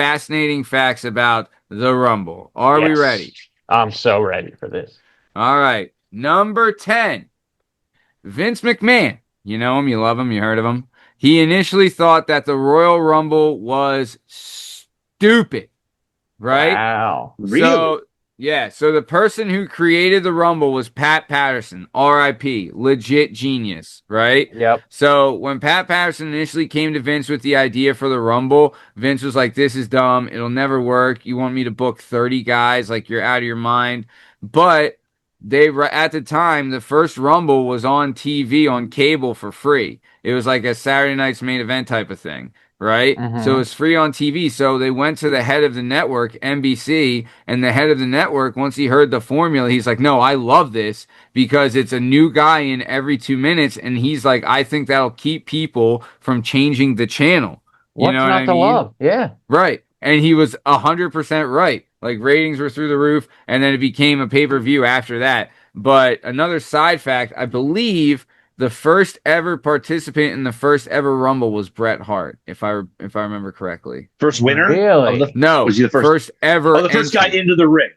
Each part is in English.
fascinating facts about the Rumble. Are we Yes. ready? I'm so ready for this. All right. Number 10, Vince McMahon. You know him, you love him, you heard of him. He initially thought that the Royal Rumble was stupid, right? Wow. Really? So, yeah, so the person who created the Rumble was Pat Patterson, RIP, legit genius, right? Yep. So, when Pat Patterson initially came to Vince with the idea for the Rumble, Vince was like, this is dumb. It'll never work. You want me to book 30 guys? Like, you're out of your mind. But at the time, the first Rumble was on TV, on cable for free. It was like a Saturday night's main event type of thing, right? So it Mm-hmm. was free on TV. So they went to the head of the network, NBC, and the head of the network, once he heard the formula, he's like, no, I love this because it's a new guy in every 2 minutes. And he's like, I think that'll keep people from changing the channel. You know What's what not I to mean? love? Yeah. Right. And he was 100% right. Like ratings were through the roof, and then it became a pay-per-view after that. But another side fact, I believe the first ever participant in the first ever Rumble was Bret Hart, if I remember correctly. First winner of Really? the No, was he the first? first ever Oh, the first guy entrant. into the ring.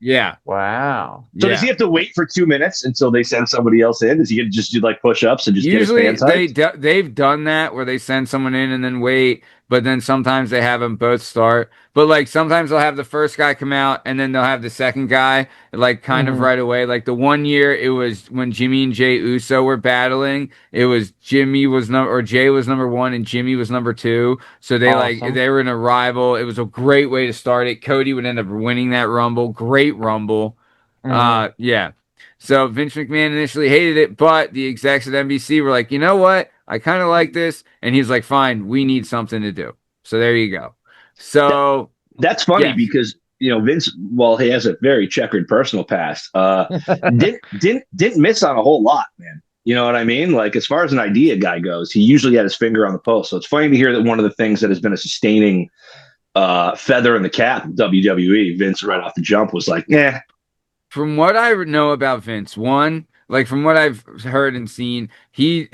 Yeah, Wow. So does yeah. he have to wait for 2 minutes until they send somebody else in? Does he get to just do like push-ups and just get his Usually fans hyped? they've done that where they send someone in and then wait, but then sometimes they have them both start. But like sometimes they'll have the first guy come out and then they'll have the second guy like kind of Mm-hmm. right away. Like the one year it was when Jimmy and Jay Uso were battling. It was Jimmy was number or Jay was number one and Jimmy was number two. So Awesome. they were in a rival. It was a great way to start it. Cody would end up winning that Rumble. Great Rumble. Mm-hmm. Yeah. So Vince McMahon initially hated it, but the execs at NBC were like, you know what? I kind of like this. And he's like, fine, we need something to do. So there you go. That, So, that's funny yes. because Vince, while he has a very checkered personal past, didn't miss on a whole lot, man. You know what I mean? Like as far as an idea guy goes, he usually had his finger on the pulse. So it's funny to hear that one of the things that has been a sustaining feather in the cap of WWE, Vince right off the jump was like, yeah, From what I know about Vince, one, like from what I've heard and seen, he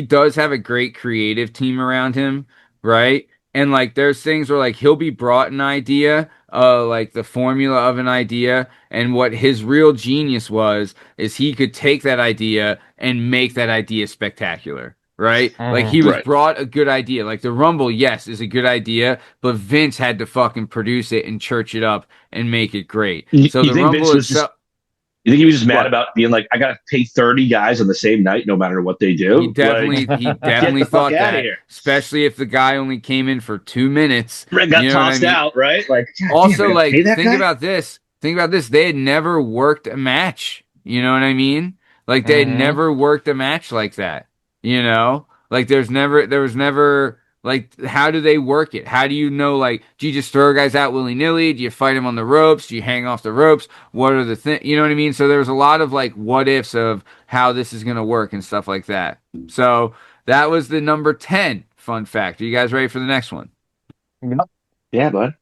does have a great creative team around him, right? And like there's things where like he'll be brought an idea, like the formula of an idea, and what his real genius was is he could take that idea and make that idea spectacular. Right? Like Mm-hmm. he was right. brought a good idea. Like the Rumble, yes, is a good idea, but Vince had to fucking produce it and church it up and make it great. So You the think Vince Rumble was just itself, you think he was just mad what? about being like, I got to pay 30 guys on the same night, no matter what they do? Like, He get definitely the fuck thought out of that, here. especially if the guy only came in for 2 minutes. Red got You know what I tossed mean? out, right? Like, God damn, I Also, got to pay like, that think guy? about this. Think about this. They had never worked a match. You know what I mean? Like, they had Mm-hmm. never worked a match like that. You know? Like, there was never, like, how do they work it? How do you know, like, do you just throw guys out willy nilly? Do you fight them on the ropes? Do you hang off the ropes? What are the things? You know what I mean? So there was a lot of, like, what ifs of how this is going to work and stuff like that. So that was the number 10 fun fact. Are you guys ready for the next one? Yep. Yeah, bud.